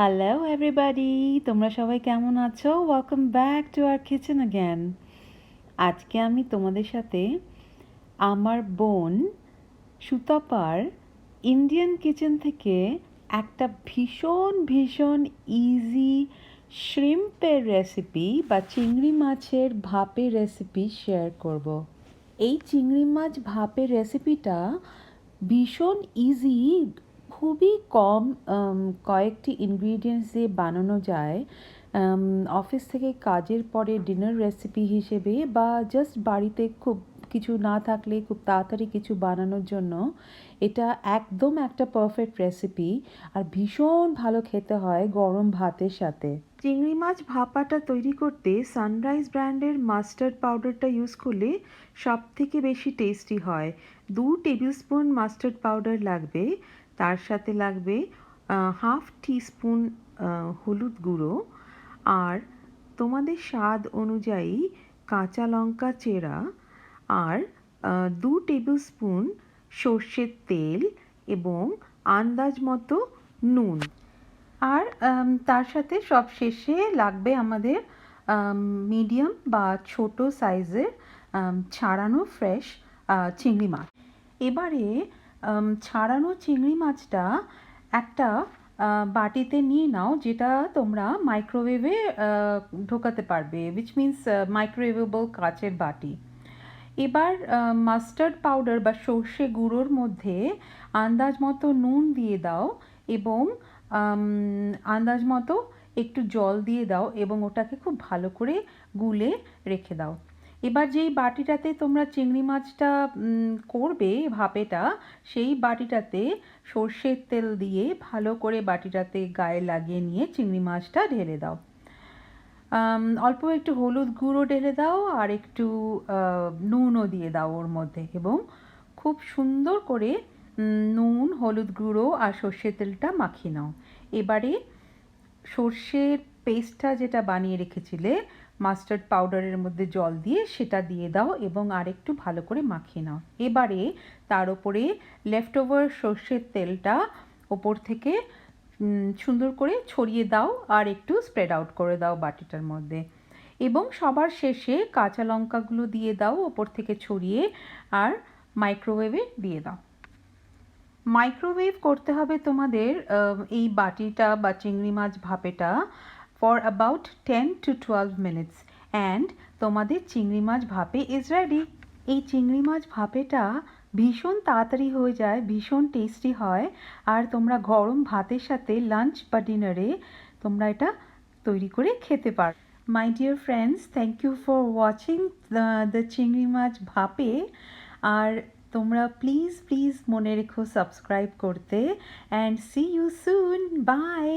Hello everybody, তোমরা সবাই কেমন আছো? Welcome back to our kitchen again. আজকে আমি তোমাদের সাথে আমার বোন সুতপার ইন্ডিয়ান কিচেন থেকে একটা ভীষণ ভীষণ ইজি শ্রিম্পের রেসিপি বা চিংড়ি মাছের ভাপের রেসিপি শেয়ার করব। এই চিংড়ি মাছ ভাপের রেসিপিটা ভীষণ ইজি, খুবই কম কয়েকটি ইনগ্রিডিয়েন্টস দিয়ে বানানো যায়। অফিস থেকে কাজের পরে ডিনার রেসিপি হিসেবে বা জাস্ট বাড়িতে খুব কিছু না থাকলে খুব তাড়াতাড়ি কিছু বানানোর জন্য এটা একদম একটা পারফেক্ট রেসিপি। আর ভীষণ ভালো খেতে হয় গরম ভাতের সাথে। চিংড়ি মাছ ভাপাটা তৈরি করতে সানরাইজ ব্র্যান্ডের মাস্টার্ড পাউডারটা ইউজ করলে সব থেকে বেশি টেস্টি হয়। 2 টেবিল স্পুন মাস্টার্ড পাউডার লাগবে, তার সাথে লাগবে হাফ টিস্পুন হলুদ গুঁড়ো, আর তোমাদের স্বাদ অনুযায়ী কাঁচা লঙ্কা চেরা, আর 2 টেবিল স্পুন সর্ষের তেল এবং আন্দাজ মতো নুন। আর তার সাথে সব শেষে লাগবে আমাদের মিডিয়াম বা ছোট সাইজের ছাড়ানো ফ্রেশ চিংড়ি মাছ। এবারে ছাড়ানো চিংড়ি মাছটা একটা বাটিতে নিয়ে নাও, যেটা তোমরা মাইক্রোওয়েভে ঢোকাতে পারবে, উইচ মিনস মাইক্রোওয়েভেবল কাচের বাটি। এবার মাস্টার্ড পাউডার বা সর্ষে গুঁড়োর মধ্যে আন্দাজ মতো নুন দিয়ে দাও এবং আন্দাজ মতো একটু জল দিয়ে দাও এবং ওটাকে খুব ভালো করে গুলে রেখে দাও। এবার যেই বাটিটাতে তোমরা চিংড়ি মাছটা করবে ভাপেটা, সেই বাটিটাতে সর্ষের তেল দিয়ে ভালো করে বাটিটাতে গায়ে লাগিয়ে নিয়ে চিংড়ি মাছটা ঢেলে দাও। অল্প একটু হলুদ গুঁড়ো ঢেলে দাও আর একটু নুনও দিয়ে দাও ওর মধ্যে, এবং খুব সুন্দর করে নুন, হলুদ গুঁড়ো আর সর্ষের তেলটা মাখিয়ে নাও। এবারে সর্ষের পেস্টটা যেটা বানিয়ে রেখেছিলে মাস্টার্ড পাউডারের মধ্যে জল দিয়ে, সেটা দিয়ে দাও এবং আরেকটু ভালো করে মাখিয়ে নাও। এবারে তার ওপরে লেফট ওভার সর্ষের তেলটা ওপর থেকে সুন্দর করে ছড়িয়ে দাও আর একটু স্প্রেড আউট করে দাও বাটিটার মধ্যে, এবং সবার শেষে কাঁচা লঙ্কাগুলো দিয়ে দাও ওপর থেকে ছড়িয়ে, আর মাইক্রোওয়েভে দিয়ে দাও। মাইক্রোওয়েভ করতে হবে তোমাদের এই বাটিটা বা চিংড়ি মাছ ভাপেটা for about 10 to 12 minutes, and তোমাদের চিংড়ি মাছ ভাপে ইজ রেডি। এই চিংড়ি মাছ ভাপেটা ভীষণ তাড়াতাড়ি হয়ে যায়, ভীষণ টেস্টি হয়, আর তোমরা গরম ভাতের সাথে লাঞ্চ বা ডিনারে তোমরা এটা তৈরি করে খেতে পারো। My dear friends, thank you for watching the চিংড়ি মাছ ভাপে। আর তোমরা প্লিজ প্লিজ মনে রেখো সাবস্ক্রাইব করতে, and see you soon, by.